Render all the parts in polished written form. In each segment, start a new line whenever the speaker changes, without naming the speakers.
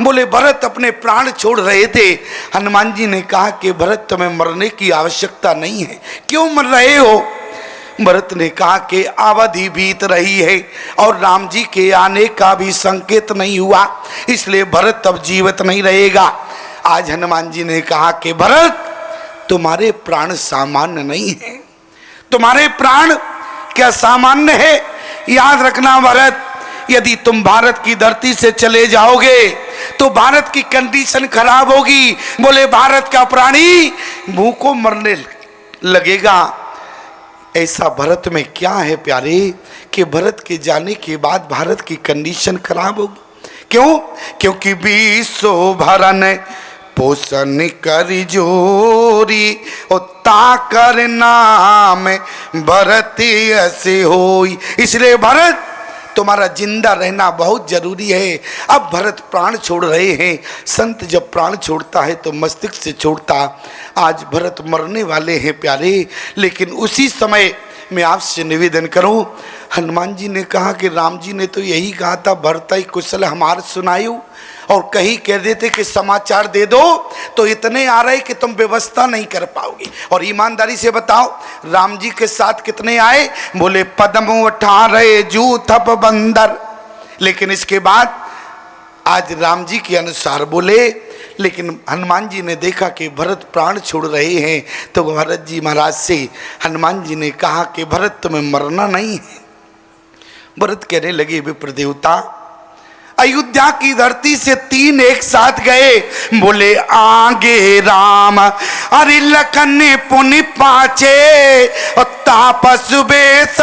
बोले भरत अपने प्राण छोड़ रहे थे। हनुमान जी ने कहा कि भरत तुम्हें मरने की आवश्यकता नहीं है, क्यों मर रहे हो? भरत ने कहा कि अवधि बीत रही है और राम जी के आने का भी संकेत नहीं हुआ, इसलिए भरत अब जीवित नहीं रहेगा। आज हनुमान जी ने कहा कि भरत तुम्हारे प्राण सामान्य नहीं है। तुम्हारे प्राण क्या सामान्य है? याद रखना भरत, यदि तुम भारत की धरती से चले जाओगे तो भारत की कंडीशन खराब होगी। बोले भारत का प्राणी भूखों मरने लगेगा। ऐसा भरत में क्या है प्यारे कि भरत के जाने के बाद भारत की कंडीशन खराब होगी? क्यों? क्योंकि 20 भरन पोषण करी जोरी ताकर नाम भरत ऐसे होई। इसलिए भरत तुम्हारा जिंदा रहना बहुत जरूरी है। अब भरत प्राण छोड़ रहे हैं। संत जब प्राण छोड़ता है तो मस्तिष्क से छोड़ता। आज भरत मरने वाले हैं प्यारे, लेकिन उसी समय मैं आपसे निवेदन करूं, हनुमान जी ने कहा कि राम जी ने तो यही कहा था भरतई कुशल हमार सुनायु, और कहीं कह देते कि समाचार दे दो तो इतने आ रहे कि तुम व्यवस्था नहीं कर पाओगे। और ईमानदारी से बताओ राम जी के साथ कितने आए? बोले पद्म उठा रहे जू थप बंदर। लेकिन इसके बाद आज राम जी के अनुसार बोले, लेकिन हनुमान जी ने देखा कि भरत प्राण छोड़ रहे हैं तो भरत जी महाराज से हनुमान जी ने कहा कि भरत तुम्हें मरना नहीं है। भरत कहने लगे विप्र देवता, अयोध्या की धरती से 3 एक साथ गए। बोले आगे राम अरे लखन ने पुनि पाचे और तापस बेस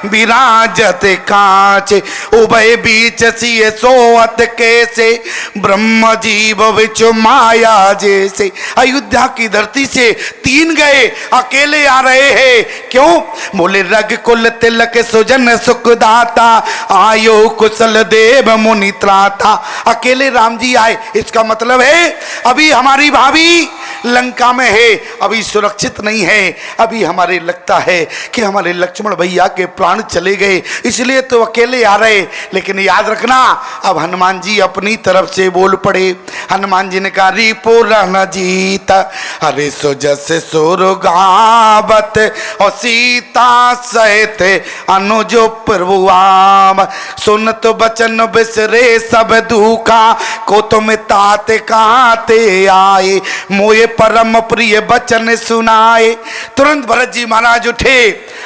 विराजत कांचे उभय बीच सिय सोअत कैसे ब्रह्म जीव विच माया जैसे। अयोध्या की धरती से 3 गए, अकेले आ रहे हैं। क्यों? बोले रघुकुल तिलक सुजन सुखदाता आयो कुशल देव मुनि त्राता। अकेले राम जी आए, इसका मतलब है अभी हमारी भाभी लंका में है, अभी सुरक्षित नहीं है। अभी हमारे लगता है कि हमारे लक्ष्मण भैया के प्राण चले गए, इसलिए तो अकेले आ रहे। लेकिन याद रखना, अब हनुमान जी अपनी तरफ से बोल पड़े। हनुमान जी ने कहा रिपुर न जीत अरे सुजस सुरगावत और सीता सहित अनुजो प्रभु आम सुनत बचन बिसरे सब दुखा को तुम ताते काते आए मोये परम प्रिय बचन सुनाए। तुरंत भरत जी महाराज उठे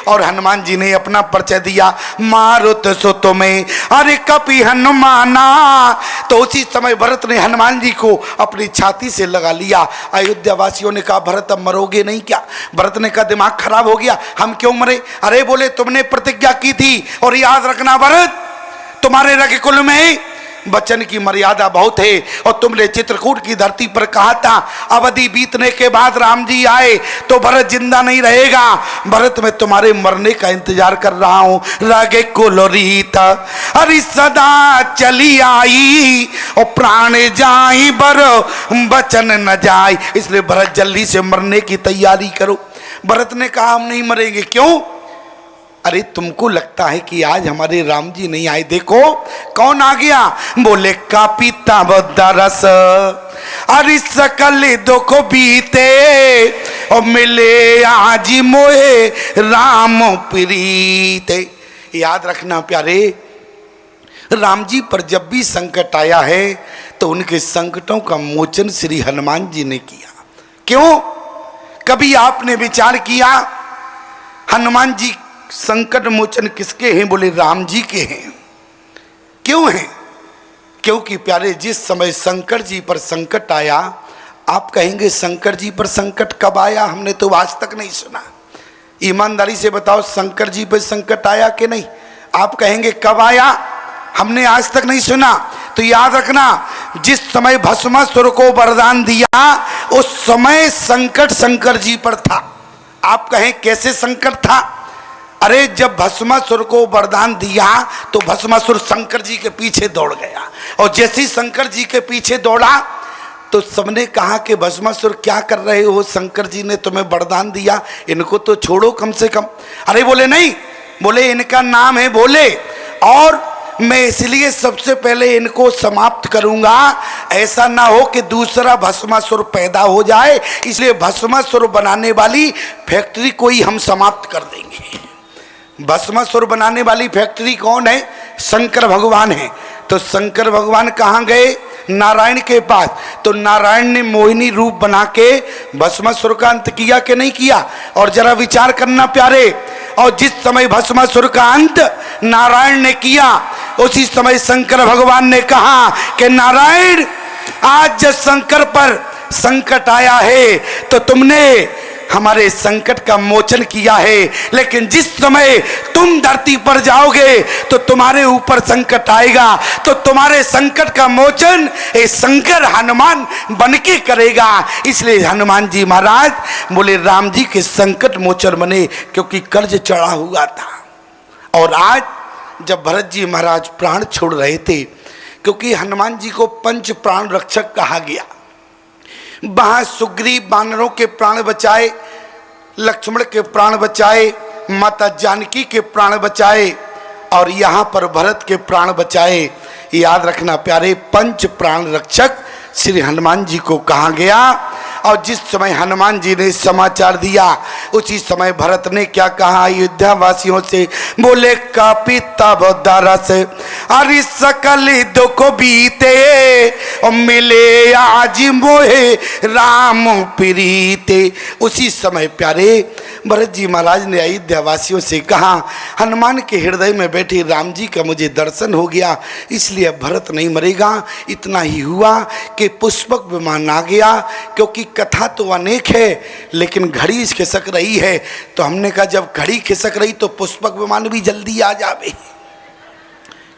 और हनुमान जी ने अपना परिचय दिया, मारुत सो तुम्हें अरे कपि हनुमाना। तो उसी समय भरत ने हनुमान जी को अपनी छाती से लगा लिया। अयोध्या वासियों ने कहा भरत अब मरोगे नहीं क्या? भरत ने कहा दिमाग खराब हो गया, हम क्यों मरे? अरे बोले तुमने प्रतिज्ञा की थी, और याद रखना भरत तुम्हारे रघुकुल में वचन की मर्यादा बहुत है, और तुमने चित्रकूट की धरती पर कहा था अवधि बीतने के बाद राम जी आए तो भरत जिंदा नहीं रहेगा। भरत मैं तुम्हारे मरने का इंतजार कर रहा हूं। रागे कुल रीत अरे सदा चली आई और प्राण जाई बर वचन न जाए। इसलिए भरत जल्दी से मरने की तैयारी करो। भरत ने कहा हम नहीं मरेंगे। क्यों? अरे तुमको लगता है कि आज हमारे राम जी नहीं आए? देखो कौन आ गया। बोले का पिता बदरस अरे सकल दुख बीते और मिले आज मोहे राम प्रीते। याद रखना प्यारे, राम जी पर जब भी संकट आया है तो उनके संकटों का मोचन श्री हनुमान जी ने किया। क्यों? कभी आपने विचार किया हनुमान जी संकट मोचन किसके हैं? बोले राम जी के हैं। क्यों हैं? क्योंकि प्यारे जिस समय शंकर जी पर संकट आया, आप कहेंगे शंकर जी पर संकट कब आया? हमने तो आज तक नहीं सुना। ईमानदारी से बताओ शंकर जी पर संकट आया कि नहीं? आप कहेंगे कब आया? हमने आज तक नहीं सुना। तो याद रखना, जिस समय भस्मासुर को वरदान दिया उस समय संकट शंकर जी पर था। आप कहें कैसे संकट था? अरे जब भस्मासुर को वरदान दिया तो भस्मासुर शंकर जी के पीछे दौड़ गया, और जैसे ही शंकर जी के पीछे दौड़ा तो सबने कहा कि भस्मासुर क्या कर रहे हो? शंकर जी ने तुम्हें वरदान दिया, इनको तो छोड़ो कम से कम। अरे बोले नहीं, बोले इनका नाम है भोले, और मैं इसलिए सबसे पहले इनको समाप्त करूंगा, ऐसा ना हो कि दूसरा भस्मासुर पैदा हो जाए, इसलिए भस्मासुर बनाने वाली फैक्ट्री को ही हम समाप्त कर देंगे। भस्मासुर बनाने वाली फैक्ट्री कौन है? शंकर भगवान है। तो शंकर भगवान कहाँ गए? नारायण के पास। तो नारायण ने मोहिनी रूप बना के भस्मासुर का अंत किया कि नहीं किया? और जरा विचार करना प्यारे, और जिस समय भस्मासुर का अंत नारायण ने किया, उसी समय शंकर भगवान ने कहा कि नारायण, आज जब शंकर पर संकट आया है तो तुमने हमारे संकट का मोचन किया है, लेकिन जिस समय तुम धरती पर जाओगे तो तुम्हारे ऊपर संकट आएगा, तो तुम्हारे संकट का मोचन ये शंकर हनुमान बनके करेगा। इसलिए हनुमान जी महाराज बोले राम जी के संकट मोचन बने, क्योंकि कर्ज चढ़ा हुआ था। और आज जब भरत जी महाराज प्राण छोड़ रहे थे, क्योंकि हनुमान जी को पंच प्राण रक्षक कहा गया, वहां सुग्रीव बानरों के प्राण बचाए, लक्ष्मण के प्राण बचाए, माता जानकी के प्राण बचाए, और यहाँ पर भरत के प्राण बचाए। याद रखना प्यारे, पंच प्राण रक्षक श्री हनुमान जी को कहा गया। और जिस समय हनुमान जी ने समाचार दिया, उसी समय भरत ने क्या कहा अयोध्या वासियों से? बोले कापी तब दरस अरे सकल दुख बीते, और मिले आज मोहे राम प्रीते। उसी समय प्यारे भरत जी महाराज ने अयोध्या वासियों से कहा, हनुमान के हृदय में बैठे राम जी का मुझे दर्शन हो गया, इसलिए भरत नहीं मरेगा। इतना ही हुआ कि पुष्पक विमान आ गया, क्योंकि कथा तो अनेक है लेकिन घड़ी खिसक रही है। तो हमने कहा जब घड़ी खिसक रही तो पुष्पक विमान भी जल्दी आ जावे।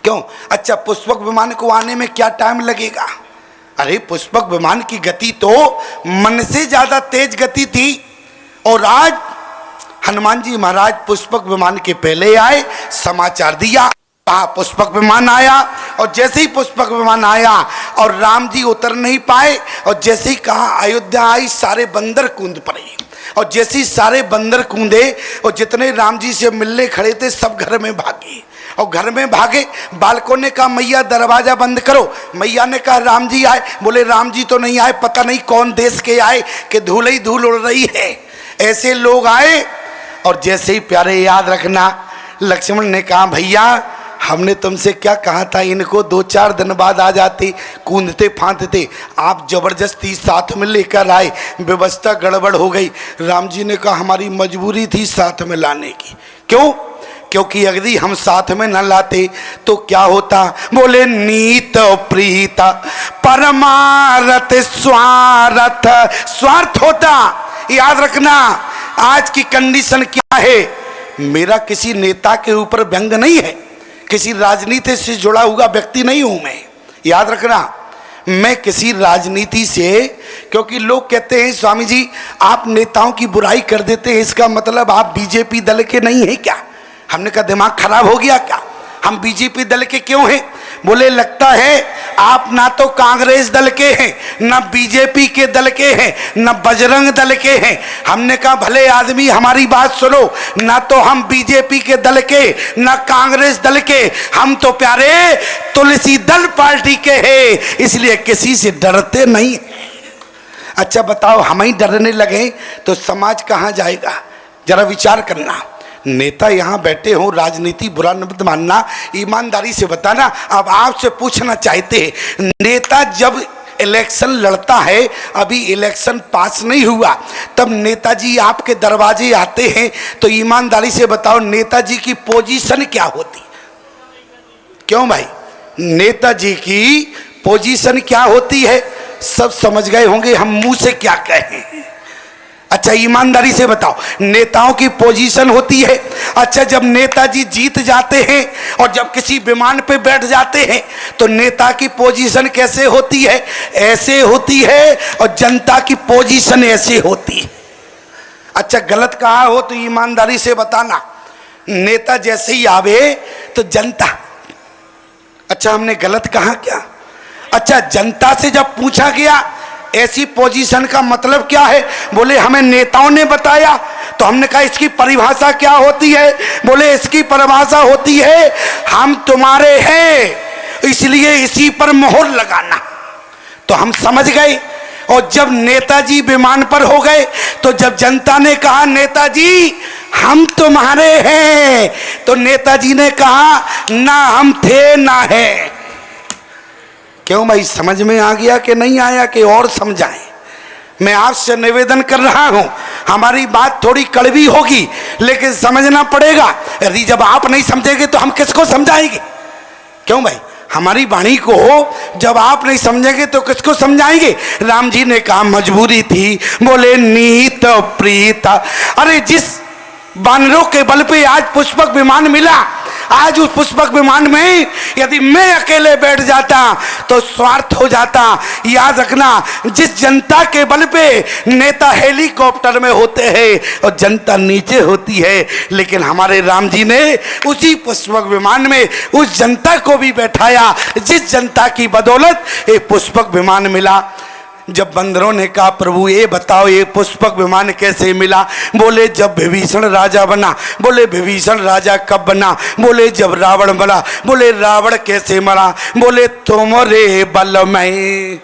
क्यों? अच्छा, पुष्पक विमान को आने में क्या टाइम लगेगा? अरे पुष्पक विमान की गति तो मन से ज्यादा तेज गति थी। और आज हनुमान जी महाराज पुष्पक विमान के पहले आए, समाचार दिया, पुष्पक विमान आया। और जैसे ही पुष्पक विमान आया और राम जी उतर नहीं पाए, और जैसे ही कहा अयोध्या आई, सारे बंदर कूद पड़े। और जैसे ही सारे बंदर कूदे और जितने राम जी से मिलने खड़े थे सब घर में भागे। और घर में भागे, बालकों ने कहा मैया दरवाजा बंद करो। मैया ने कहा राम जी आए। बोले राम जी तो नहीं आए, पता नहीं कौन देश के आए कि धूल ही धूल उड़ रही है। ऐसे लोग आए। और जैसे ही प्यारे याद रखना, लक्ष्मण ने कहा भैया हमने तुमसे क्या कहा था, इनको 2-4 दिन बाद आ जाते, कूदते फांदते, आप जबरदस्ती साथ में लेकर आए, व्यवस्था गड़बड़ हो गई। राम जी ने कहा हमारी मजबूरी थी साथ में लाने की। क्यों? क्योंकि यदि हम साथ में न लाते तो क्या होता? बोले नीत प्रीत परमारथ स्वार्थ, स्वार्थ होता। याद रखना आज की कंडीशन क्या है। मेरा किसी नेता के ऊपर व्यंग नहीं है, किसी राजनीति से जुड़ा हुआ व्यक्ति नहीं हूं मैं। याद रखना मैं किसी राजनीति से, क्योंकि लोग कहते हैं स्वामी जी आप नेताओं की बुराई कर देते हैं, इसका मतलब आप बीजेपी दल के नहीं हैं क्या? हमने कहा दिमाग खराब हो गया क्या? हम बीजेपी दल के क्यों हैं? बोले लगता है आप ना तो कांग्रेस दल के हैं, ना बीजेपी के दल के हैं, ना बजरंग दल के हैं। हमने कहा भले आदमी हमारी बात सुनो, ना तो हम बीजेपी के दल के, ना कांग्रेस दल के, हम तो प्यारे तुलसी दल पार्टी के हैं, इसलिए किसी से डरते नहीं। अच्छा बताओ हम ही डरने लगे तो समाज कहाँ जाएगा? जरा विचार करना। नेता यहाँ बैठे हो, राजनीति बुरा मत मानना, ईमानदारी से बताना। अब आपसे पूछना चाहते हैं, नेता जब इलेक्शन लड़ता है, अभी इलेक्शन पास नहीं हुआ, तब नेताजी आपके दरवाजे आते हैं, तो ईमानदारी से बताओ नेताजी की पोजीशन क्या होती? क्यों भाई? नेताजी की पोजीशन क्या होती है? सब समझ गए होंगे हम मुंह से क्या कहें। अच्छा ईमानदारी से बताओ, नेताओं की पोजीशन होती है। अच्छा जब नेताजी जीत जाते हैं और जब किसी विमान पे बैठ जाते हैं तो नेता की पोजीशन कैसे होती है? ऐसे होती है, और जनता की पोजीशन ऐसे होती है। अच्छा गलत कहा हो तो ईमानदारी से बताना। नेता जैसे ही आवे तो जनता, अच्छा हमने गलत कहा क्या? अच्छा जनता से जब पूछा गया ऐसी पोजीशन का मतलब क्या है? बोले हमें नेताओं ने बताया। तो हमने कहा इसकी परिभाषा क्या होती है? बोले इसकी परिभाषा होती है हम तुम्हारे हैं इसलिए इसी पर मोहर लगाना। तो हम समझ गए। और जब नेताजी विमान पर हो गए तो जब जनता ने कहा नेताजी हम तुम्हारे हैं, तो नेताजी ने कहा ना हम थे ना है। क्यों भाई, समझ में आ गया कि नहीं आया कि और समझाएं? मैं आपसे निवेदन कर रहा हूं, हमारी बात थोड़ी कड़वी होगी लेकिन समझना पड़ेगा। यदि जब आप नहीं समझेंगे तो हम किसको समझाएंगे? क्यों भाई, हमारी वाणी को जब आप नहीं समझेंगे तो किसको समझाएंगे? राम जी ने कहा मजबूरी थी। बोले नीत प्रीत, अरे जिस बानरों के बल पे आज पुष्पक विमान मिला, आज उस पुष्पक विमान में यदि मैं अकेले बैठ जाता तो स्वार्थ हो जाता। याद रखना, जिस जनता के बल पे नेता हेलीकॉप्टर में होते हैं और जनता नीचे होती है, लेकिन हमारे राम जी ने उसी पुष्पक विमान में उस जनता को भी बैठाया जिस जनता की बदौलत ये पुष्पक विमान मिला। जब बंदरों ने कहा प्रभु ये बताओ ये पुष्पक विमान कैसे मिला? बोले जब विभीषण राजा बना। बोले विभीषण राजा कब बना? बोले जब रावण बना। बोले रावण कैसे मरा? बोले तुम्हारे बल में।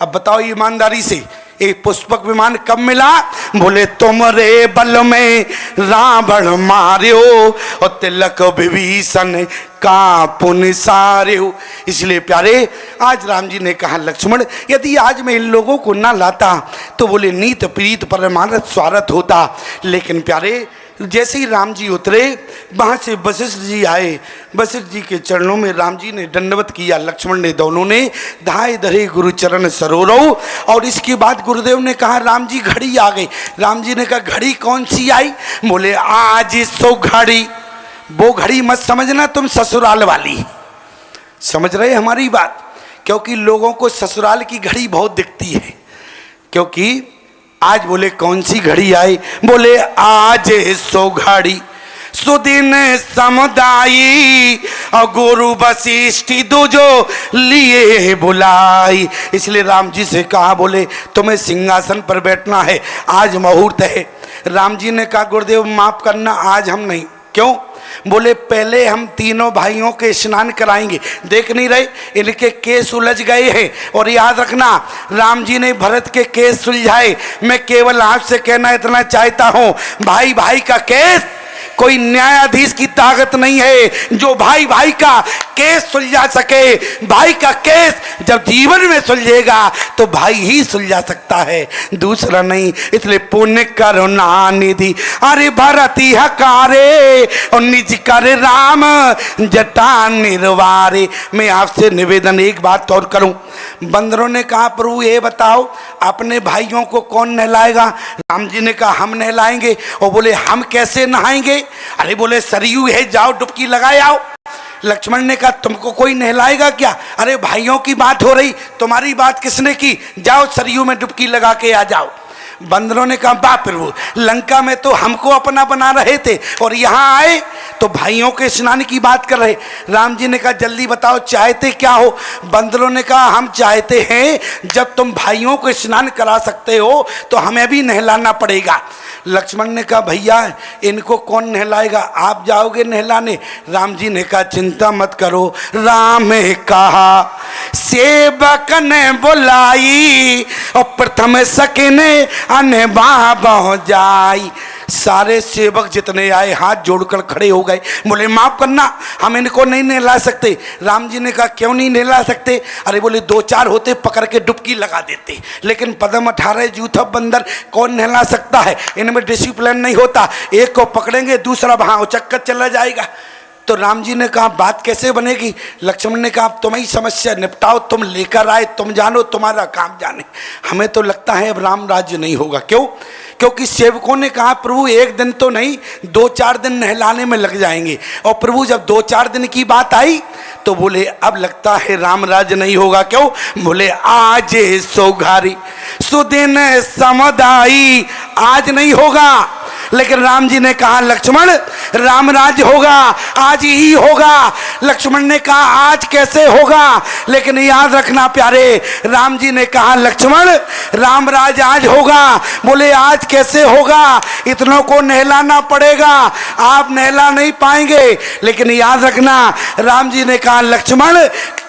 अब बताओ ईमानदारी से ये पुष्पक विमान कब मिला? बोले तुम्हारे बल में रावण मार्यो और तिलक विभीषण का पुण्य सारे हो। इसलिए प्यारे, आज राम जी ने कहा लक्ष्मण यदि आज मैं इन लोगों को ना लाता तो बोले नीत प्रीत परमानंद स्वार्थ होता। लेकिन प्यारे, जैसे ही राम जी उतरे वहाँ से वशिष्ठ जी आए। वशिष्ठ जी के चरणों में राम जी ने दंडवत किया, लक्ष्मण ने, दोनों ने धाय धरे गुरु चरण सरोरव। और इसके बाद गुरुदेव ने कहा राम जी घड़ी आ गई। राम जी ने कहा घड़ी कौन सी आई? बोले आज सो घड़ी। वो घड़ी मत समझना तुम ससुराल वाली, समझ रहे हमारी बात? क्योंकि लोगों को ससुराल की घड़ी बहुत दिखती है। क्योंकि आज बोले कौन सी घड़ी आई? बोले आज सो घड़ी सुदिन समुदायी और गुरु वशिष्ठ दूजो लिए बुलाई। इसलिए राम जी से कहा बोले तुम्हें सिंहासन पर बैठना है, आज मुहूर्त है। राम जी ने कहा गुरुदेव माफ करना आज हम नहीं। क्यों? बोले पहले हम तीनों भाइयों के स्नान कराएंगे। देख नहीं रहे इनके केस उलझ गए हैं। और याद रखना राम जी ने भरत के केस सुलझाए। मैं केवल आपसे कहना इतना चाहता हूं, भाई भाई का केस कोई न्यायाधीश की ताकत नहीं है जो भाई भाई का केस सुलझा सके। भाई का केस जब जीवन में सुलझेगा तो भाई ही सुलझा सकता है, दूसरा नहीं। इसलिए पुण्य करुणा निधि अरे भरती हकारे और निज कर राम जटा निर्वारे। मैं आपसे निवेदन एक बात और करूं। बंदरों ने कहा प्रभु ये बताओ अपने भाइयों को कौन नहलाएगा? राम जी ने कहा हम नहलाएंगे। और बोले हम कैसे नहाएंगे? अरे बोले सरयू है, जाओ डुबकी लगाए आओ। लक्ष्मण ने कहा तुमको कोई नहलाएगा क्या? अरे भाइयों की बात हो रही, तुम्हारी बात किसने की? जाओ सरयू में डुबकी लगा के आ जाओ। बंदरों ने कहा बाप प्रभु, लंका में तो हमको अपना बना रहे थे और यहाँ आए तो भाइयों के स्नान की बात कर रहे। राम जी ने कहा जल्दी बताओ चाहते क्या हो? बंदरों ने कहा हम चाहते हैं जब तुम भाइयों को स्नान करा सकते हो तो हमें भी नहलाना पड़ेगा। लक्ष्मण ने कहा भैया इनको कौन नहलाएगा? आप जाओगे नहलाने? राम जी ने कहा चिंता मत करो। राम ने कहा सेवक ने बुलाई और प्रथम सकिने अने बाबा जाई। सारे सेवक जितने आए हाथ जोड़कर खड़े हो गए, बोले माफ करना हम इनको नहीं नहला सकते। राम जी ने कहा क्यों नहीं नहला सकते? अरे बोले दो चार होते पकड़ के डुबकी लगा देते, लेकिन पदम 18 जूथा बंदर कौन नहला सकता है? इनमें डिसिप्लिन नहीं होता, एक को पकड़ेंगे दूसरा वहाँ चक्कर चला जाएगा। तो राम जी ने कहा बात कैसे बनेगी? लक्ष्मण ने कहा तुम ही समस्या निपटाओ, तुम लेकर आए, तुम जानो, तुम्हारा काम जाने। हमें तो लगता है अब राम राज्य नहीं होगा। क्यों? क्योंकि सेवकों ने कहा प्रभु एक दिन तो नहीं 2-4 दिन नहलाने में लग जाएंगे। और प्रभु जब 2-4 दिन की बात आई तो बोले अब लगता है राम राज्य नहीं होगा। क्यों? बोले आज सौघारी सुदिन समुदाई, आज नहीं होगा। लेकिन राम जी ने कहा लक्ष्मण राम राज्य होगा, आज ही होगा। लक्ष्मण ने कहा आज कैसे होगा, लेकिन याद रखना प्यारे, राम जी ने कहा लक्ष्मण राम राज आज होगा। बोले आज कैसे होगा, इतनों को नहलाना पड़ेगा, आप नहला नहीं पाएंगे। लेकिन याद रखना राम जी ने कहा लक्ष्मण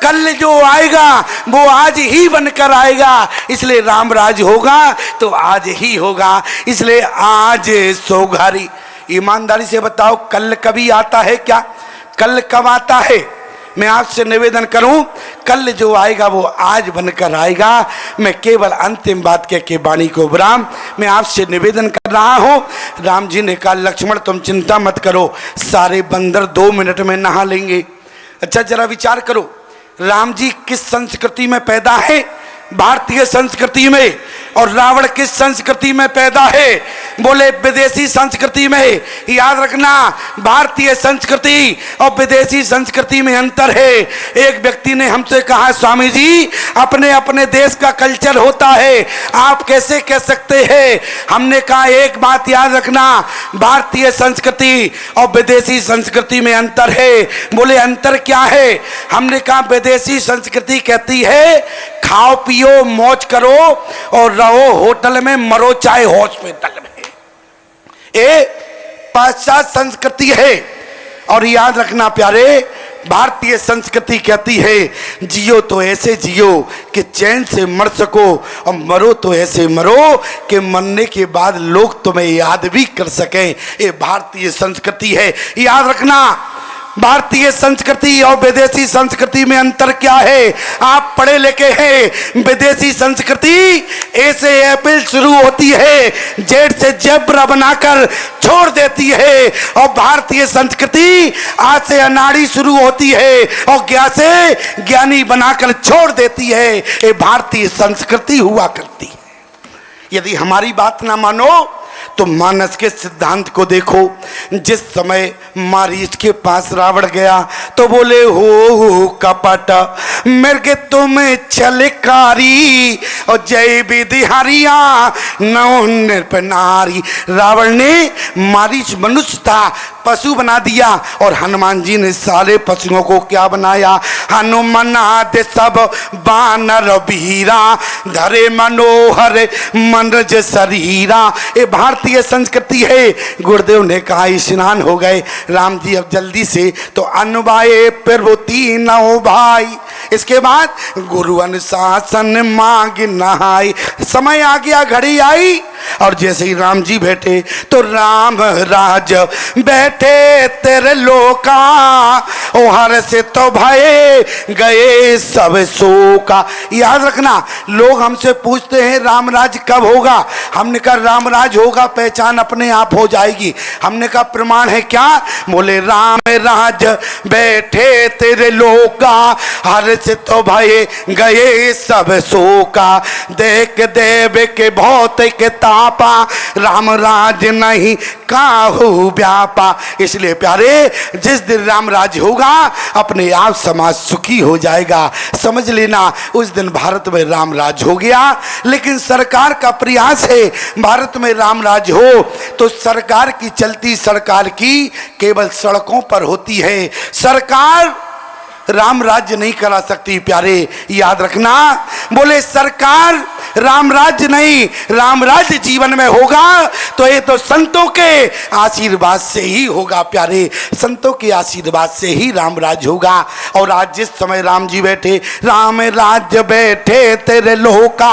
कल जो आएगा वो आज ही बनकर आएगा, इसलिए राम राज होगा तो आज ही होगा, इसलिए आज सौघारी। ईमानदारी से बताओ कल कभी आता है क्या, कल कब आता है? मैं आपसे निवेदन करूं कल जो आएगा वो आज बनकर आएगा। मैं केवल अंतिम बात कह के वाणी को विराम, मैं आपसे निवेदन कर रहा हूं। राम जी ने कहा लक्ष्मण तुम चिंता मत करो, सारे बंदर 2 मिनट में नहा लेंगे। अच्छा जरा विचार करो, राम जी किस संस्कृति में पैदा है? भारतीय संस्कृति में। और रावण किस संस्कृति में पैदा है? बोले विदेशी संस्कृति में। याद रखना भारतीय संस्कृति और विदेशी संस्कृति में अंतर है। एक व्यक्ति ने हमसे कहा स्वामी जी अपने अपने देश का कल्चर होता है, आप कैसे कह सकते हैं? हमने कहा एक बात याद रखना, भारतीय संस्कृति और विदेशी संस्कृति में अंतर है। बोले अंतर क्या है? हमने कहा विदेशी संस्कृति कहती है खाओ पियो मौज करो और रहो होटल में, मरो चाहे हॉस्पिटल में। ये पाश्चात्य संस्कृति है। और याद रखना प्यारे, भारतीय संस्कृति कहती है जियो तो ऐसे जियो कि चैन से मर सको और मरो तो ऐसे मरो कि मरने के बाद लोग तुम्हें याद भी कर सकें। ये भारतीय संस्कृति है। याद रखना भारतीय संस्कृति और विदेशी संस्कृति में अंतर क्या है? आप पढ़े लिखे हैं, विदेशी संस्कृति ऐसे एप्रिल शुरू होती है, जेड से जेब्रा बनाकर छोड़ देती है। और भारतीय संस्कृति आज से अनाड़ी शुरू होती है और ज्ञा से ज्ञानी बनाकर छोड़ देती है। ये भारतीय संस्कृति हुआ करती है। यदि हमारी बात ना मानो तो मानस के सिद्धांत को देखो। जिस समय मारीच के पास रावण गया तो बोले हो कपट मेरे तुम्हें छलकारी और जय विधिहारिया नौ नृप नारी। रावण ने मारीच मनुष्य था पशु बना दिया और हनुमान जी ने सारे पशुओं को क्या बनाया? हनुमनाद सब बानर वीरा धरे मनोहर मनरज शरीरा। ये भारतीय संस्कृति है। गुरुदेव ने कहा स्नान हो गए राम जी अब जल्दी से, तो अनुबाए प्रभु तीनों भाई। इसके बाद गुरु अनुशासन मांग नहाई। समय आ गया, घड़ी आई और जैसे ही राम जी बैठे तो राम राज बैठे तेरे लोका ओ हर से तो भये गए सब शोका। याद रखना लोग हमसे पूछते हैं राम राज कब होगा? हमने कहा राम राज होगा, पहचान अपने आप हो जाएगी। हमने कहा प्रमाण है क्या? बोले राम राज बैठे तेरे लोका हर से तो भये गए सब शोका। देख देव के भौतिक तापा राम राज नहीं काहू व्यापा। इसलिए प्यारे जिस दिन राम राज होगा अपने आप समाज सुखी हो जाएगा। समझ लेना उस दिन भारत में राम राज हो गया। लेकिन सरकार का प्रयास है भारत में राम राज हो तो सरकार की चलती सरकार की केवल सड़कों पर होती है। सरकार राम राज्य नहीं करा सकती प्यारे। याद रखना बोले सरकार राम राज्य नहीं, राम राज्य जीवन में होगा तो ये तो संतों के आशीर्वाद से ही होगा प्यारे। संतों के आशीर्वाद से ही राम राज्य होगा। और आज जिस समय राम जी बैठे राम राज्य बैठे तेरे लोका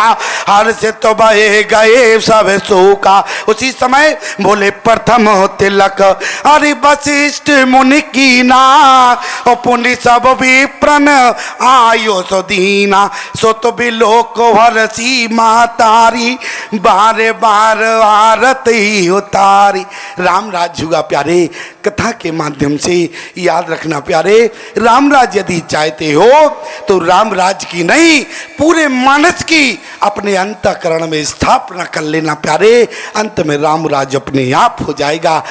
हर से तो बहे गए सब शोका। उसी समय बोले प्रथम तिलक अरे वशिष्ठ मुनि की ना और पुण्य सब विप्रन आयो सो दीना। सो तो भी लोक हरसी मातारी बारे बार आरती उतारी। राम राज हुआ प्यारे। कथा के माध्यम से याद रखना प्यारे, राम राज यदि चाहते हो तो राम राज की नहीं पूरे मानस की अपने अंतःकरण में स्थापना कर लेना प्यारे। अंत में राम राज अपने आप हो जाएगा।